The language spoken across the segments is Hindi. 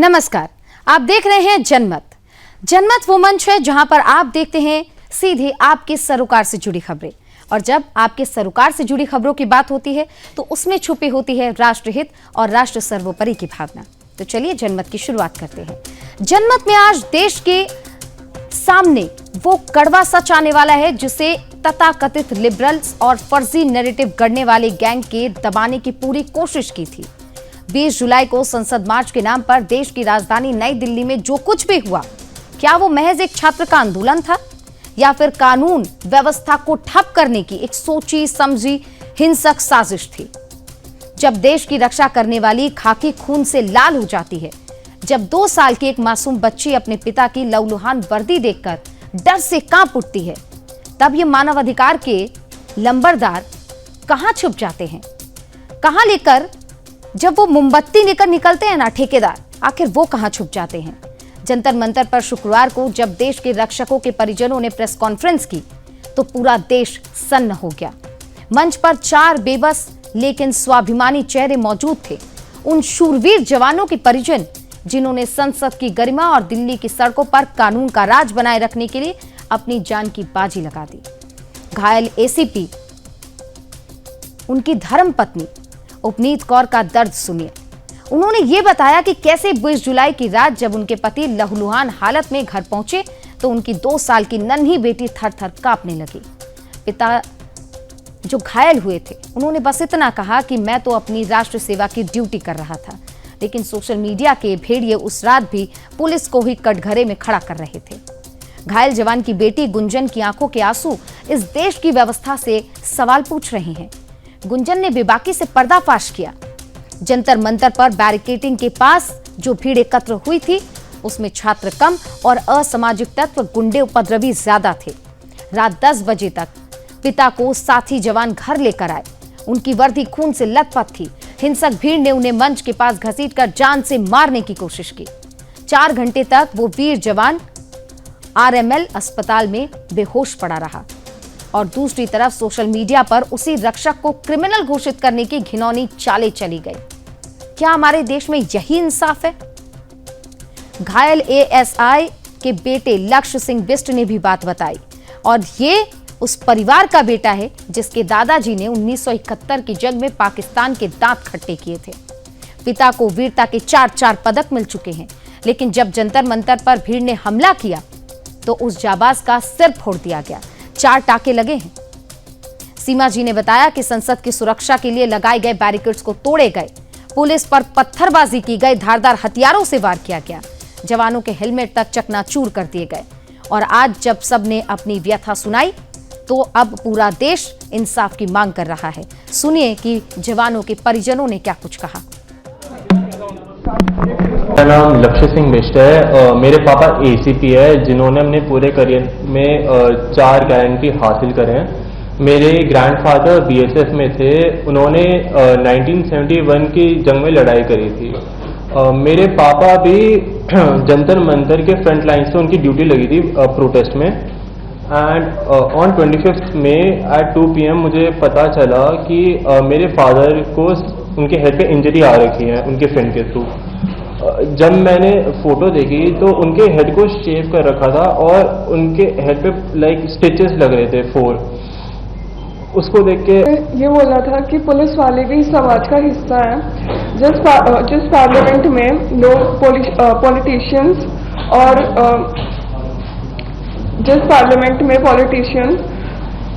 नमस्कार, आप देख रहे हैं जनमत। जनमत वो मंच है जहां पर आप देखते हैं सीधे आपके सरोकार से जुड़ी खबरें, और जब आपके सरोकार से जुड़ी खबरों की बात होती है तो उसमें छुपी होती है राष्ट्रहित और राष्ट्र सर्वोपरि की भावना। तो चलिए जनमत की शुरुआत करते हैं। जनमत में आज देश के सामने वो कड़वा सच आने वाला है जिसे तथाकथित लिबरल्स और फर्जी नैरेटिव गढ़ने वाले गैंग के दबाने की पूरी कोशिश की थी। 20 जुलाई को संसद मार्च के नाम पर देश की राजधानी नई दिल्ली में जो कुछ भी हुआ, क्या वो महज एक छात्र का आंदोलन था या फिर कानून व्यवस्था को ठप करने की एक सोची समझी हिंसक साजिश थी? जब देश की रक्षा करने वाली खाकी खून से लाल हो जाती है, जब 2 साल की एक मासूम बच्ची अपने पिता की लहूलुहान वर्दी देखकर डर से कांप उठती है, तब ये मानवाधिकार के लंबरदार कहां छुप जाते हैं? कहां लेकर जब वो मोमबत्ती लेकर निकलते हैं ना ठेकेदार, आखिर वो कहां छुप जाते हैं? जंतर मंतर पर शुक्रवार को जब देश के रक्षकों के परिजनों ने प्रेस कॉन्फ्रेंस की तो पूरा देश सन्न हो गया। मंच पर 4 बेबस लेकिन स्वाभिमानी चेहरे मौजूद थे। उन शूरवीर जवानों के परिजन जिन्होंने संसद की गरिमा और दिल्ली की सड़कों पर कानून का राज बनाए रखने के लिए अपनी जान की बाजी लगा दी। घायल एसीपी, उनकी धर्मपत्नी उपनीत कौर का दर्द सुनिए। उन्होंने ये बताया कि कैसे 20 जुलाई की रात जब उनके पति लहूलुहान हालत में घर पहुंचे तो उनकी 2 साल की नन्ही बेटी थर थर कांपने लगी। पिता जो घायल हुए थे, उन्होंने बस इतना कहा कि मैं तो अपनी राष्ट्र सेवा की ड्यूटी कर रहा था, लेकिन सोशल मीडिया के भेड़िए उस रात भी पुलिस को ही कटघरे में खड़ा कर रहे थे। घायल जवान की बेटी गुंजन की आंखों के आंसू इस देश की व्यवस्था से सवाल पूछ रहे हैं। गुंजन ने बेबाकी से पर्दाफाश किया। जंतर मंतर पर बैरिकेडिंग के पास जो भीड़ एकत्र हुई थी, उसमें छात्र कम और असामाजिक तत्व गुंडे उपद्रवी ज्यादा थे। रात 10 बजे तक पिता को साथी जवान घर लेकर आए। उनकी वर्दी खून से लथपथ थी। हिंसक भीड़ ने उन्हें मंच के पास घसीटकर जान से मारने की कोशिश की। 4 घंटे तक वो वीर जवान आरएमएल अस्पताल में बेहोश पड़ा रहा, और दूसरी तरफ सोशल मीडिया पर उसी रक्षक को क्रिमिनल घोषित करने की घिनौनी चालें चली गई। क्या हमारे देश में यही इंसाफ है? घायल एएसआई के बेटे लक्ष्य सिंह बिष्ट ने भी बात बताई, और ये उस परिवार का बेटा है जिसके दादाजी ने 1971 की जंग में पाकिस्तान के दांत खट्टे किए थे। पिता को वीरता के 4 पदक मिल चुके हैं, लेकिन जब जंतर मंतर पर भीड़ ने हमला किया तो उस जाबाज का सिर फोड़ दिया गया। 4 टाके लगे हैं। सीमा जी ने बताया कि संसद की सुरक्षा के लिए लगाए गए बैरिकेड्स को तोड़े गए, पुलिस पर पत्थरबाजी की गई, धारदार हथियारों से वार किया गया, जवानों के हेलमेट तक चकनाचूर कर दिए गए। और आज जब सबने अपनी व्यथा सुनाई तो अब पूरा देश इंसाफ की मांग कर रहा है। सुनिए कि जवानों के परिजनों ने क्या कुछ कहा। मेरा नाम लक्ष्य सिंह बिष्ट है। मेरे पापा एसीपी है जिन्होंने अपने पूरे करियर में 4 गारंटी हासिल करे हैं। मेरे ग्रैंडफादर बीएसएफ में थे। उन्होंने 1971 की जंग में लड़ाई करी थी। मेरे पापा भी जंतर मंतर के फ्रंट लाइन से उनकी ड्यूटी लगी थी प्रोटेस्ट में। And on 25 May at 2 PM मुझे पता चला कि मेरे फादर को उनके हेड पे इंजरी आ रखी है उनके फ्रेंड के थ्रू। जब मैंने फोटो देखी तो उनके हेड को शेव कर रखा था और उनके हेड पे लाइक स्टिचेस लग रहे थे 4। उसको देख के ये बोलना था कि पुलिस वाले भी समाज का हिस्सा है। जिस पार्लियामेंट में लोग पॉलिटिशियंस और जिस पार्लियामेंट में पॉलिटिशियंस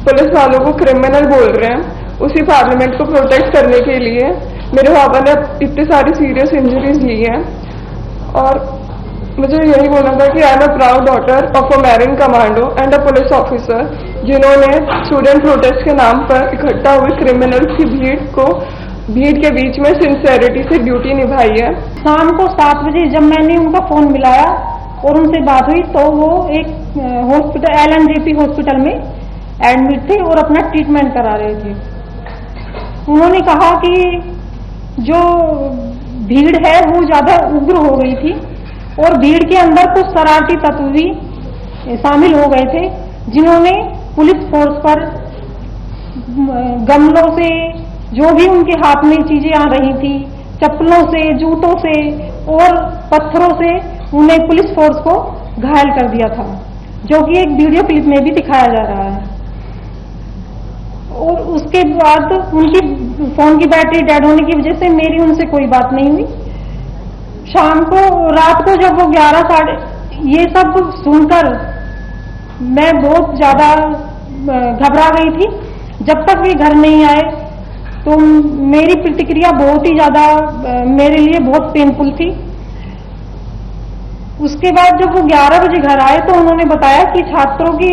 पुलिस वालों को क्रिमिनल बोल रहे हैं, उसी पार्लियामेंट को प्रोटेक्ट करने के लिए मेरे पापा ने इतनी सारी सीरियस इंजरीज ली हैं। और मुझे यही बोलना था कि I am a proud daughter of a marine commando and a police officer जिन्होंने स्टूडेंट प्रोटेस्ट के नाम पर इकट्ठा हुए क्रिमिनल्स की भीड़ के बीच में सिंसेरिटी से ड्यूटी निभाई है। शाम को 7 बजे जब मैंने उनका फोन मिलाया और उनसे बात हुई तो वो एक हॉस्पिटल LNJP हॉस्पिटल में एडमिट थे और अपना ट्रीटमेंट करा रहे थे। उन्होंने कहा कि जो भीड़ है वो ज्यादा उग्र हो गई थी और भीड़ के अंदर कुछ शरारती तत्व भी शामिल हो गए थे जिन्होंने पुलिस फोर्स पर गमलों से, जो भी उनके हाथ में चीजें आ रही थी, चप्पलों से, जूतों से और पत्थरों से उन्हें पुलिस फोर्स को घायल कर दिया था, जो कि एक वीडियो क्लिप में भी दिखाया जा रहा है। और उसके बाद उनकी फोन की बैटरी डेड होने की वजह से मेरी उनसे कोई बात नहीं हुई। शाम को, रात को जब वो 11 साढ़े, ये सब सुनकर मैं बहुत ज्यादा घबरा गई थी। जब तक वे घर नहीं आए तो मेरी प्रतिक्रिया बहुत ही ज्यादा मेरे लिए बहुत पेनफुल थी। उसके बाद जब वो 11 बजे घर आए तो उन्होंने बताया कि छात्रों की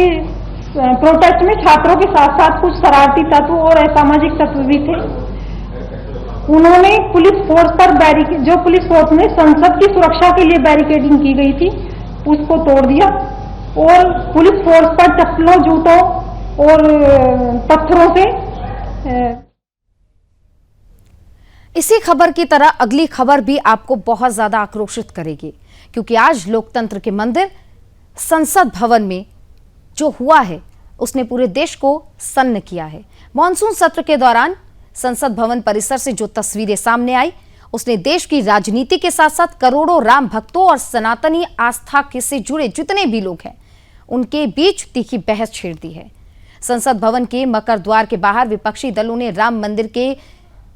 प्रोटेस्ट में छात्रों के साथ साथ कुछ शरारती तत्व और असामाजिक तत्व भी थे। उन्होंने पुलिस फोर्स पर जो पुलिस फोर्स में संसद की सुरक्षा के लिए बैरिकेडिंग की गई थी उसको तोड़ दिया और पुलिस फोर्स पर चप्पलों, जूतों और पत्थरों से। इसी खबर की तरह अगली खबर भी आपको बहुत ज्यादा आक्रोशित करेगी, क्योंकि आज लोकतंत्र के मंदिर संसद भवन में जो हुआ है उसने पूरे देश को सन्न किया है। मॉनसून सत्र के दौरान संसद भवन परिसर से जो तस्वीरें सामने आई उसने देश की राजनीति के साथ साथ करोड़ों राम भक्तों और सनातनी आस्था से जुड़े जितने भी लोग हैं उनके बीच तीखी बहस छेड़ दी है। संसद भवन के मकर द्वार के बाहर विपक्षी दलों ने राम मंदिर के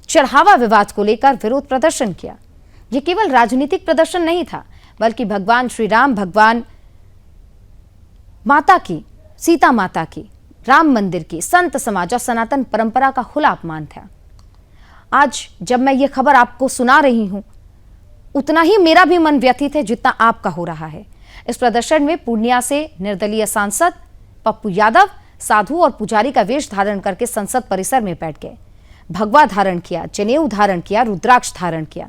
चढ़ावा विवाद को लेकर विरोध प्रदर्शन किया। यह केवल राजनीतिक प्रदर्शन नहीं था, बल्कि भगवान श्री राम, भगवान माता की, सीता माता की, राम मंदिर की, संत समाज और सनातन परंपरा का खुला अपमान था। आज जब मैं ये खबर आपको सुना रही हूं उतना ही मेरा भी मन व्यथित है जितना आपका हो रहा है। इस प्रदर्शन में पूर्णिया से निर्दलीय सांसद पप्पू यादव साधु और पुजारी का वेश धारण करके संसद परिसर में बैठ गए। भगवा धारण किया, जनेऊ धारण किया, रुद्राक्ष धारण किया।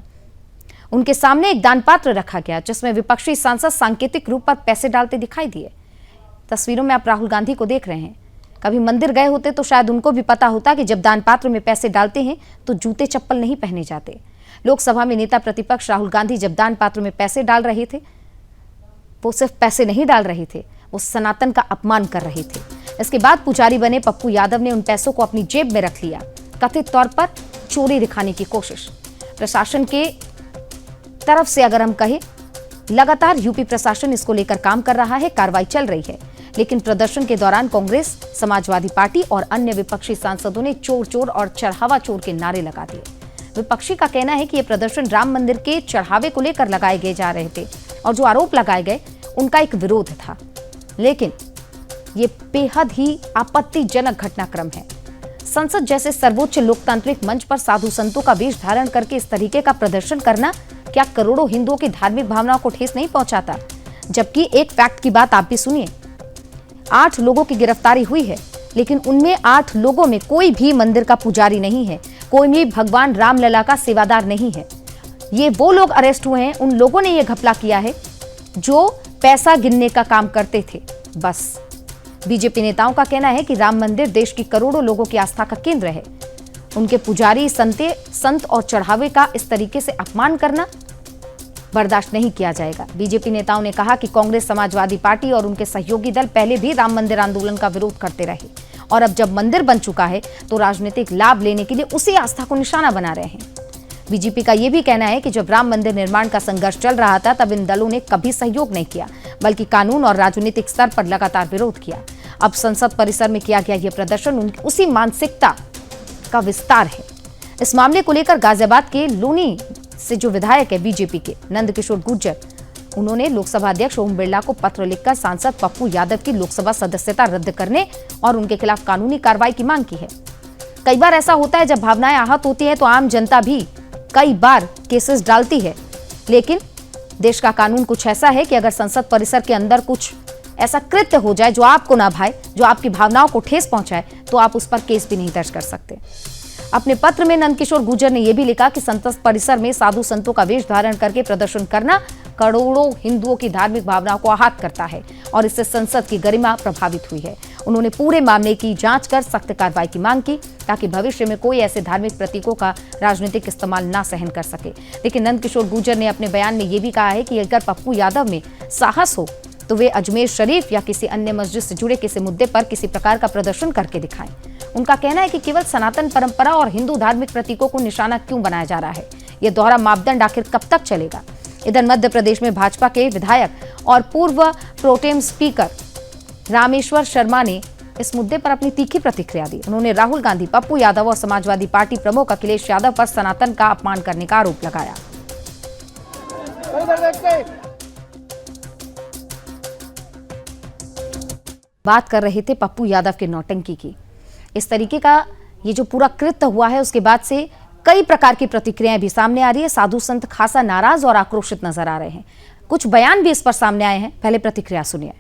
उनके सामने एक दान पात्र रखा गया जिसमें विपक्षी सांसद सांकेतिक रूप पर पैसे डालते दिखाई दिए। तस्वीरों में आप राहुल गांधी को देख रहे हैं। कभी मंदिर गए होते तो शायद उनको भी पता होता कि जब दान पात्र में पैसे डालते हैं तो जूते चप्पल नहीं पहने जाते। लोकसभा में नेता प्रतिपक्ष राहुल गांधी जब दान पात्र में पैसे डाल रहे थे, वो सिर्फ पैसे नहीं डाल रहे थे, वो सनातन का अपमान कर रहे थे। इसके बाद पुजारी बने पप्पू यादव ने उन पैसों को अपनी जेब में रख लिया, कथित तौर पर चोरी दिखाने की कोशिश। प्रशासन के तरफ से अगर हम कहें, लगातार यूपी प्रशासन इसको लेकर काम कर रहा है, कार्रवाई चल रही है, लेकिन प्रदर्शन के दौरान कांग्रेस, समाजवादी पार्टी और अन्य विपक्षी सांसदों ने चोर चोर और चढ़ावा चोर के नारे लगा दिए। विपक्षी का कहना है कि यह प्रदर्शन राम मंदिर के चढ़ावे को लेकर लगाए गए जा रहे थे और जो आरोप लगाए गए उनका एक विरोध था, लेकिन ये बेहद ही आपत्तिजनक घटनाक्रम है। संसद जैसे सर्वोच्च लोकतांत्रिक मंच पर साधु संतों का वेश धारण करके इस तरीके का प्रदर्शन करना क्या करोड़ों हिंदुओं की धार्मिक भावनाओं को ठेस नहीं पहुंचाता? जबकि एक फैक्ट की बात आप भी सुनिए, 8 लोगों की गिरफ्तारी हुई है, लेकिन उनमें 8 लोगों में कोई भी मंदिर का पुजारी नहीं है, कोई भी भगवान रामलला का सेवादार नहीं है। ये वो लोग अरेस्ट हुए हैं, उन लोगों ने ये घपला किया है जो पैसा गिनने का काम करते थे। बस बीजेपी नेताओं का कहना है कि राम मंदिर देश की करोड़ों लोगों की आस्था का केंद्र है। उनके पुजारी, संत और चढ़ावे का इस तरीके से अपमान करना बर्दाश्त नहीं किया जाएगा। बीजेपी नेताओं ने कहा कि कांग्रेस, समाजवादी पार्टी और उनके सहयोगी दल पहले भी राम मंदिर आंदोलन का विरोध करते रहे और अब जब मंदिर बन चुका है तो राजनीतिक लाभ लेने के लिए उसी आस्था को निशाना बना रहे हैं। बीजेपी का यह भी कहना है कि जब राम मंदिर निर्माण का संघर्ष चल रहा था तब इन दलों ने कभी सहयोग नहीं किया, बल्कि कानून और राजनीतिक स्तर पर लगातार विरोध किया। अब संसद परिसर में किया गया यह प्रदर्शन उसी मानसिकता का विस्तार है। इस मामले को लेकर गाजियाबाद के लोनी से जो विधायक है बीजेपी के नंदकिशोर गुर्जर, उन्होंने लोकसभा अध्यक्ष ओम बिरला को पत्र लिखकर सांसद पप्पू यादव की लोकसभा सदस्यता रद्द करने और उनके खिलाफ कानूनी कार्रवाई की मांग की है। कई बार ऐसा होता है, जब भावनाएं आहत होती हैं तो आम जनता भी कई बार केसेस डालती है, लेकिन देश का कानून कुछ ऐसा है कि अगर संसद परिसर के अंदर कुछ ऐसा कृत्य हो जाए जो आपको ना भाए, जो आपकी भावनाओं को ठेस पहुंचाए, तो आप उस पर केस भी नहीं दर्ज कर सकते। अपने पत्र में नंदकिशोर गुर्जर ने यह भी लिखा कि संसद परिसर में साधु संतों का वेश धारण करके प्रदर्शन करना करोड़ों हिंदुओं की धार्मिक भावनाओं को आहत करता है और इससे संसद की गरिमा प्रभावित हुई है। उन्होंने पूरे मामले की जांच कर सख्त कार्रवाई की मांग की ताकि भविष्य में कोई ऐसे धार्मिक प्रतीकों का राजनीतिक इस्तेमाल ना सहन कर सके। लेकिन नंदकिशोर गुर्जर ने अपने बयान में यह भी कहा है कि अगर पप्पू यादव में साहस हो तो वे अजमेर शरीफ या किसी अन्य मस्जिद से जुड़े किसी मुद्दे पर किसी प्रकार का प्रदर्शन करके दिखाएं। उनका कहना है कि केवल सनातन परंपरा और हिंदू धार्मिक प्रतीकों को निशाना क्यों बनाया जा रहा है? यह दोहरा मापदंड आखिर कब तक चलेगा? इधर मध्य प्रदेश में भाजपा के विधायक और पूर्व प्रोटेम स्पीकर रामेश्वर शर्मा ने इस मुद्दे पर अपनी तीखी प्रतिक्रिया दी। उन्होंने राहुल गांधी, पप्पू यादव और समाजवादी पार्टी प्रमुख अखिलेश यादव पर सनातन का अपमान करने का आरोप लगाया। बात कर रहे थे पप्पू यादव के नौटंकी की। इस तरीके का ये जो पूरा कृत्य हुआ है उसके बाद से कई प्रकार की प्रतिक्रियाएं भी सामने आ रही है। साधु संत खासा नाराज और आक्रोशित नजर आ रहे हैं। कुछ बयान भी इस पर सामने आए हैं, पहले प्रतिक्रिया सुनिए।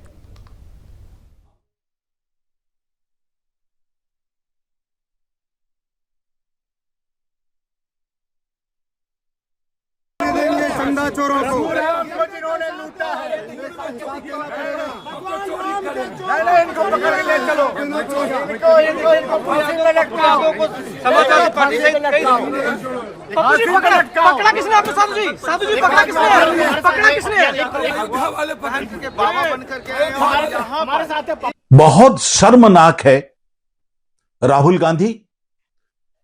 चंदा चोरों को जिन्होंने लूटा है इनको पकड़ के ले चलो, इनको फांसी पे लटकाओ। समाचार पार्टी से पकड़ा किसने आपको? साधु जी पकड़ा किसने? पकड़ा किसने? वाले पकड़ के बाबा बनकर के हमारे साथ। बहुत शर्मनाक है राहुल गांधी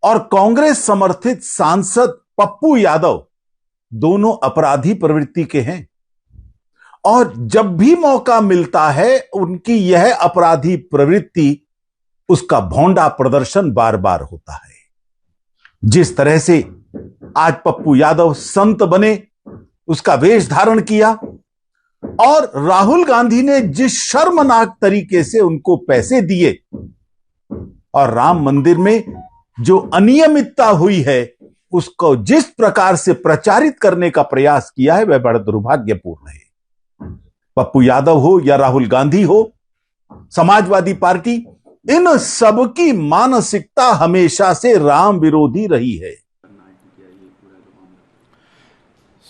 और कांग्रेस समर्थित सांसद पप्पू यादव दोनों अपराधी प्रवृत्ति के हैं और जब भी मौका मिलता है उनकी यह अपराधी प्रवृत्ति, उसका भोंडा प्रदर्शन बार बार होता है। जिस तरह से आज पप्पू यादव संत बने, उसका वेश धारण किया और राहुल गांधी ने जिस शर्मनाक तरीके से उनको पैसे दिए और राम मंदिर में जो अनियमितता हुई है उसको जिस प्रकार से प्रचारित करने का प्रयास किया है वह बड़ा दुर्भाग्यपूर्ण है। पप्पू यादव हो या राहुल गांधी हो, समाजवादी पार्टी, इन सबकी मानसिकता हमेशा से राम विरोधी रही है।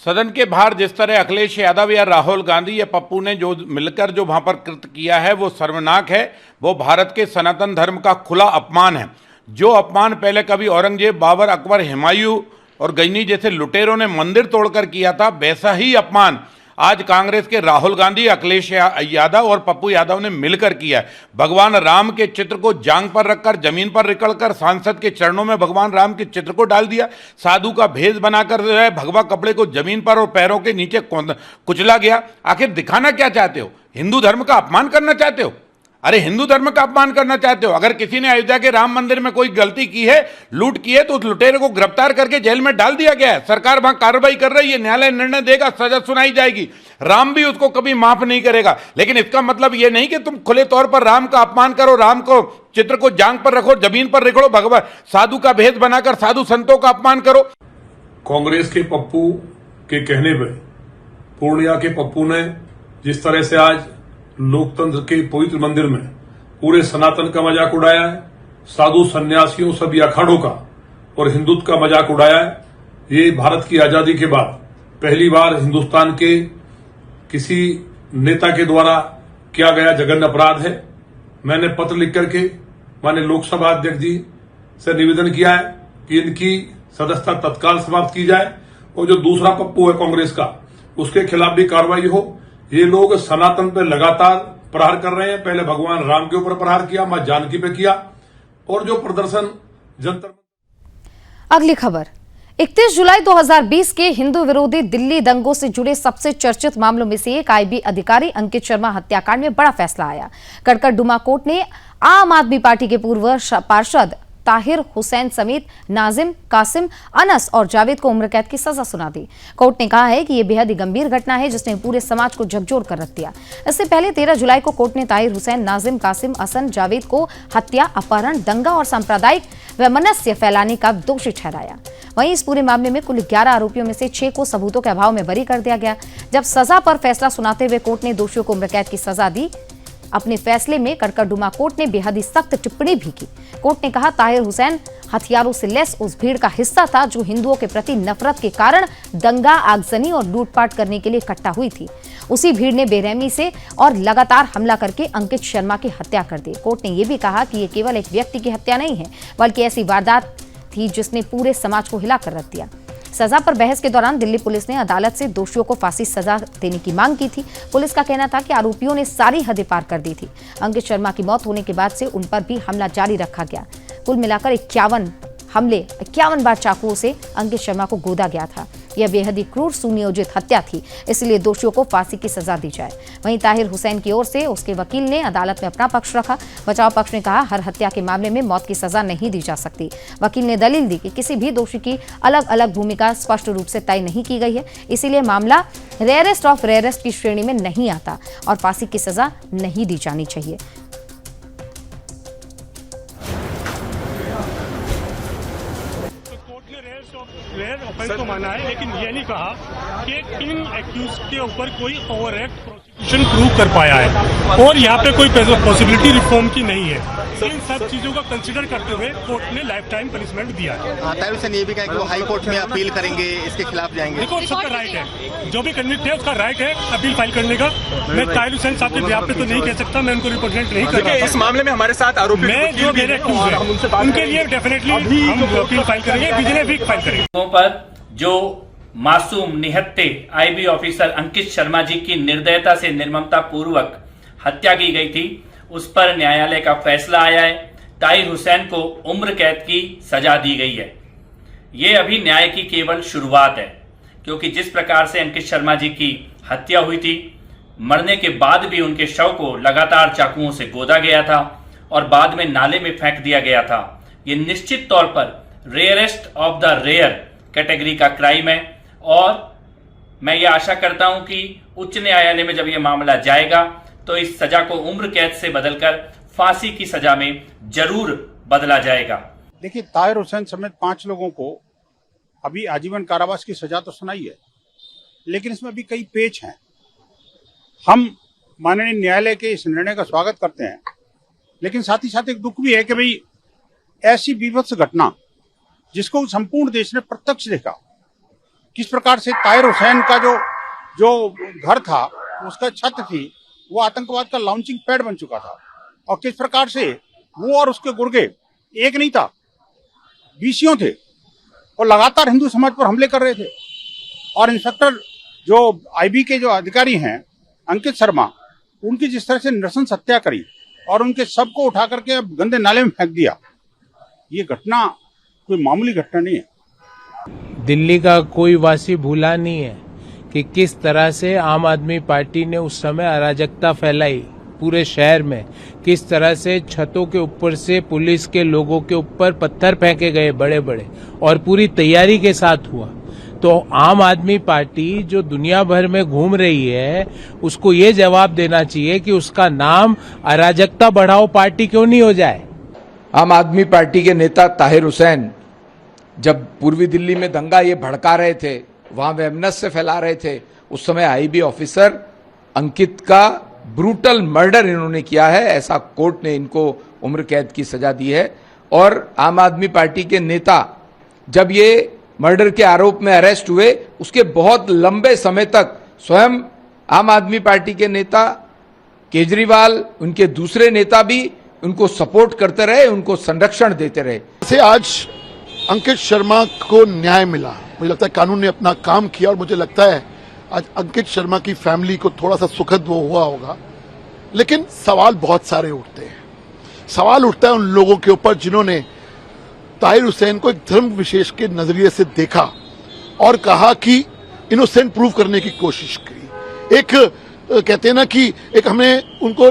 सदन के बाहर जिस तरह अखिलेश यादव या राहुल गांधी या पप्पू ने जो मिलकर जो वहां पर कृत्य किया है वो शर्मनाक है। वो भारत के सनातन धर्म का खुला अपमान है। जो अपमान पहले कभी औरंगजेब, बाबर, अकबर, हुमायूं और गजनी जैसे लुटेरों ने मंदिर तोड़कर किया था, वैसा ही अपमान आज कांग्रेस के राहुल गांधी, अखिलेश यादव और पप्पू यादव ने मिलकर किया है। भगवान राम के चित्र को जांग पर रखकर, जमीन पर रिकड़कर सांसद के चरणों में भगवान राम के चित्र को डाल दिया। साधु का भेष बनाकर जो है भगवा कपड़े को जमीन पर और पैरों के नीचे कुचला गया। आखिर दिखाना क्या चाहते हो? हिंदू धर्म का अपमान करना चाहते हो? अरे हिंदू धर्म का अपमान करना चाहते हो? अगर किसी ने अयोध्या के राम मंदिर में कोई गलती की है, लूट की है, तो उस लुटेरे को गिरफ्तार करके जेल में डाल दिया गया है। सरकार वहां कार्रवाई कर रही है, न्यायालय निर्णय देगा, सजा सुनाई जाएगी। राम भी उसको कभी माफ नहीं करेगा। लेकिन इसका मतलब यह नहीं कि तुम खुले तौर पर राम का अपमान करो, राम को चित्र को जांग पर रखो, जमीन पर रिकड़ो, भगवान साधु का भेष बनाकर साधु संतों का अपमान करो। कांग्रेस के पप्पू के कहने पर पूर्णिया के पप्पू ने जिस तरह से आज लोकतंत्र के पवित्र मंदिर में पूरे सनातन का मजाक उड़ाया है, साधु सन्यासियों सभी अखाड़ों का और हिंदुत्व का मजाक उड़ाया है, ये भारत की आजादी के बाद पहली बार हिंदुस्तान के किसी नेता के द्वारा किया गया जघन्य अपराध है। मैंने पत्र लिख करके माननीय लोकसभा अध्यक्ष जी से निवेदन किया है कि इनकी सदस्यता तत्काल समाप्त की जाए और जो दूसरा पप्पू है कांग्रेस का, उसके खिलाफ भी कार्रवाई हो। ये लोग सनातन पे लगातार प्रहार कर रहे हैं। पहले भगवान राम के ऊपर प्रहार किया, मां जानकी पे किया और जो प्रदर्शन जंतर। अगली खबर, 31 जुलाई 2020 के हिंदू विरोधी दिल्ली दंगों से जुड़े सबसे चर्चित मामलों में से एक आईबी अधिकारी अंकित शर्मा हत्याकांड में बड़ा फैसला आया। कड़कड़ डुमा कोर्ट ने आम आदमी पार्टी के पूर्व पार्षद ताहिर हुसैन समेत नाजिम, कासिम, अनस और जावेद को उम्र कैद की सजा सुना दी। कोर्ट ने कहा है कि यह बेहद ही गंभीर घटना है जिसने पूरे समाज को झकझोर कर रख दिया। इससे पहले 13 जुलाई को कोर्ट ने ताहिर हुसैन, नाजिम, कासिम, असन, जावेद को हत्या, अपहरण, दंगा और सांप्रदायिक वैमनस्य फैलाने का दोषी ठहराया। वहीं इस पूरे मामले में कुल 11 आरोपियों में से 6 को सबूतों के अभाव में बरी कर दिया गया। जब सजा पर फैसला सुनाते हुए कोर्ट ने दोषियों को उम्र कैद की सजा दी, अपने फैसले में कड़कड़ डुमा कोर्ट ने बेहद ही सख्त टिप्पणी भी की। कोर्ट ने कहा ताहिर हुसैन हथियारों से लैस उस भीड़ का हिस्सा था जो हिंदुओं के प्रति नफरत के कारण दंगा, आगजनी और लूटपाट करने के लिए इकट्ठा हुई थी। उसी भीड़ ने बेरहमी से और लगातार हमला करके अंकित शर्मा की हत्या कर दी। कोर्ट ने यह भी कहा कि यह केवल एक व्यक्ति की हत्या नहीं है बल्कि ऐसी वारदात थी जिसने पूरे समाज को हिलाकर रख दिया। सजा पर बहस के दौरान दिल्ली पुलिस ने अदालत से दोषियों को फांसी सजा देने की मांग की थी। पुलिस का कहना था कि आरोपियों ने सारी हदें पार कर दी थी। अंकित शर्मा की मौत होने के बाद से उन पर भी हमला जारी रखा गया। कुल मिलाकर 51 बार चाकुओं से अंकित शर्मा को गोदा गया था। यह बेहद ही क्रूर सुनियोजित हत्या थी, इसलिए दोषियों को फांसी की सजा दी जाए। वहीं ताहिर हुसैन की ओर से उसके वकील ने अदालत में अपना पक्ष रखा। बचाव पक्ष ने कहा, हर हत्या के मामले में मौत की सजा नहीं दी जा सकती। वकील ने दलील दी कि किसी भी दोषी की अलग अलग भूमिका स्पष्ट रूप से तय नहीं की गई है, इसीलिए मामला रेयरेस्ट ऑफ रेयरेस्ट की श्रेणी में नहीं आता और फांसी की सजा नहीं दी जानी चाहिए। रेयर ऑफेंस को माना है, लेकिन ये नहीं कहा कि इन एक्यूज के ऊपर कोई ओवर एक्ट प्रोसिक्यूशन प्रूव कर पाया है और यहाँ पे कोई पॉसिबिलिटी रिफॉर्म की नहीं है। इन सब चीजों का कंसिडर करते हुए कोर्ट ने लाइफ टाइम पनिशमेंट दिया है। ताहिर हुसैन ये भी कहा कि वो हाई कोर्ट में अपील करेंगे, इसके खिलाफ जाएंगे। देखो, सबका राइट है, जो भी कन्विक्ट है उसका राइट है अपील फाइल करने का। मैं ताहिर हुसैन साहब के बिहाफ पे तो नहीं कह सकता, मैं उनको रिप्रेजेंट नहीं कर रहा। इस मामले में हमारे साथ आरोपी मैं जो मेरे एक्यूज है उनके लिए डेफिनेटली हम अपील फाइल करेंगे, विजिलेंस भी फाइल करेंगे। पर जो मासूम निहत्थे आईबी ऑफिसर अंकित शर्मा जी की निर्दयता से निर्ममता पूर्वक हत्या की गई थी, उस पर न्यायालय का फैसला आया है। ताहिर हुसैन को उम्र कैद की सजा दी गई है। ये अभी न्याय की केवल शुरुआत है, क्योंकि जिस प्रकार से अंकित शर्मा जी की हत्या हुई थी, मरने के बाद भी उनके शव को लगातार चाकुओं से गोदा गया था और बाद में नाले में फेंक दिया गया था। ये निश्चित तौर पर rarest of the rare category का क्राइम है और मैं ये आशा करता हूं कि उच्च न्यायालय में जब ये मामला जाएगा तो इस सजा को उम्र कैद से बदलकर फांसी की सजा में जरूर बदला जाएगा। देखिए, ताहिर हुसैन समेत 5 लोगों को अभी आजीवन कारावास की सजा तो सुनाई है, लेकिन इसमें अभी कई पेच हैं। हम माननीय न्यायालय के इस निर्णय का स्वागत करते हैं, लेकिन साथ ही साथ एक दुख भी है कि भाई ऐसी बीभत्स घटना जिसको संपूर्ण देश ने प्रत्यक्ष देखा, किस प्रकार से ताहिर हुसैन का जो घर था, उसका छत थी, वो आतंकवाद का लॉन्चिंग पैड बन चुका था और किस प्रकार से वो और उसके गुर्गे एक नहीं था, 20 थे और लगातार हिंदू समाज पर हमले कर रहे थे। और इंस्पेक्टर जो आईबी के जो अधिकारी हैं अंकित शर्मा, उनकी जिस तरह से नृशंस हत्या करी और उनके शव को उठा करके गंदे नाले में फेंक दिया, ये घटना कोई मामूली घटना नहीं है। दिल्ली का कोई वासी भूला नहीं है कि किस तरह से आम आदमी पार्टी ने उस समय अराजकता फैलाई पूरे शहर में, किस तरह से छतों के ऊपर से पुलिस के लोगों के ऊपर पत्थर फेंके गए बड़े बड़े और पूरी तैयारी के साथ हुआ। तो आम आदमी पार्टी जो दुनिया भर में घूम रही है, उसको ये जवाब देना चाहिए कि उसका नाम अराजकता बढ़ाओ पार्टी क्यों नहीं हो जाए। आम आदमी पार्टी के नेता ताहिर हुसैन जब पूर्वी दिल्ली में दंगा ये भड़का रहे थे, वहां वैमनस्य फैला रहे थे, उस समय आईबी ऑफिसर अंकित का ब्रूटल मर्डर इन्होंने किया है। ऐसा कोर्ट ने इनको उम्र कैद की सजा दी है। और आम आदमी पार्टी के नेता जब ये मर्डर के आरोप में अरेस्ट हुए, उसके बहुत लंबे समय तक स्वयं आम आदमी पार्टी के नेता केजरीवाल, उनके दूसरे नेता भी उनको सपोर्ट करते रहे, उनको संरक्षण देते रहे। से आज अंकित शर्मा को न्याय मिला, मुझे लगता है कानून ने अपना काम किया और मुझे लगता है आज अंकित शर्मा की फैमिली को थोड़ा सा सुखद वो हुआ होगा। लेकिन सवाल बहुत सारे उठते हैं। सवाल उठता है उन लोगों के ऊपर जिन्होंने ताहिर हुसैन को एक धर्म विशेष के नजरिए से देखा और कहा कि इनोसेंट प्रूव करने की कोशिश की। एक कहते हैं ना कि एक हमने उनको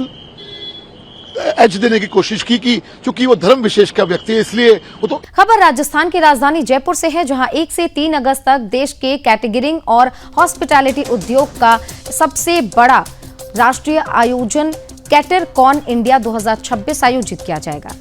एज देने की कोशिश की कि चूंकि वो धर्म विशेष का व्यक्ति है इसलिए वो तो। खबर राजस्थान की राजधानी जयपुर से है, जहां 1 से 3 अगस्त तक देश के कैटरिंग और हॉस्पिटैलिटी उद्योग का सबसे बड़ा राष्ट्रीय आयोजन कैटरकॉन इंडिया 2026 आयोजित किया जाएगा।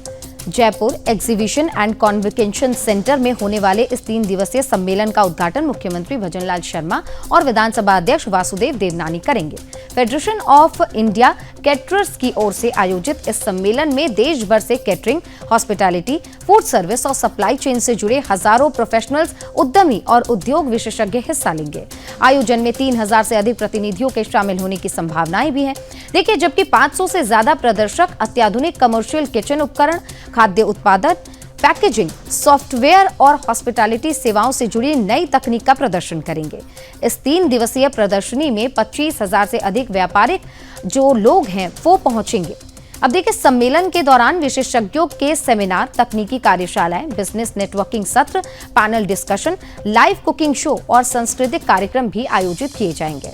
Jaipur exhibition and convention centre में होने वाले इस 3 दिवसीय सम्मेलन का उद्घाटन मुख्यमंत्री भजनलाल शर्मा और विधानसभा अध्यक्ष वासुदेव देवनानी करेंगे। फेडरेशन ऑफ इंडिया कैटरर्स की ओर से आयोजित इस सम्मेलन में देश भर से कैटरिंग, हॉस्पिटैलिटी, फूड सर्विस और सप्लाई चेन से जुड़े हजारों प्रोफेशनल्स, उद्यमी और उद्योग विशेषज्ञ हिस्सा लेंगे। आयोजन में 3000 से अधिक प्रतिनिधियों के शामिल होने की संभावनाएं भी हैं। देखिए, जबकि 500 से ज्यादा प्रदर्शक अत्याधुनिक कमर्शियल किचन उपकरण, खाद्य उत्पादन, पैकेजिंग, सॉफ्टवेयर और हॉस्पिटैलिटी सेवाओं से जुड़ी नई तकनीक का प्रदर्शन करेंगे। इस 3 दिवसीय प्रदर्शनी में 25,000 से अधिक व्यापारिक जो लोग हैं वो पहुंचेंगे। अब देखिए, सम्मेलन के दौरान विशेषज्ञों के सेमिनार, तकनीकी कार्यशालाएं, बिजनेस नेटवर्किंग सत्र, panel discussion, live cooking show और सांस्कृतिक कार्यक्रम भी आयोजित किए जाएंगे।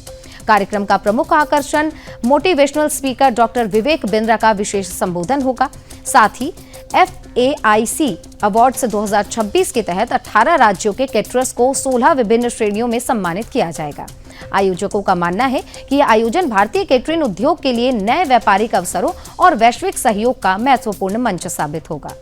कार्यक्रम का प्रमुख आकर्षण motivational speaker doctor Vivek Bindra का विशेष संबोधन होगा। साथ ही FAIC अवार्ड्स 2026 के तहत 18 राज्यों के कैटरर्स को 16 विभिन्न श्रेणियों में सम्मानित किया जाएगा। आयोजकों का मानना है कि यह आयोजन भारतीय केटरिंग उद्योग के लिए नए व्यापारिक अवसरों और वैश्विक सहयोग का महत्वपूर्ण मंच साबित होगा।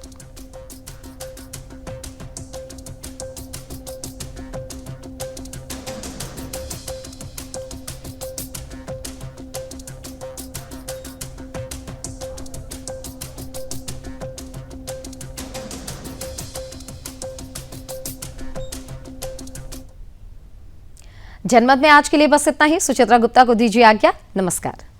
जनमत में आज के लिए बस इतना ही। सुचित्रा गुप्ता को दीजिए आज्ञा। नमस्कार।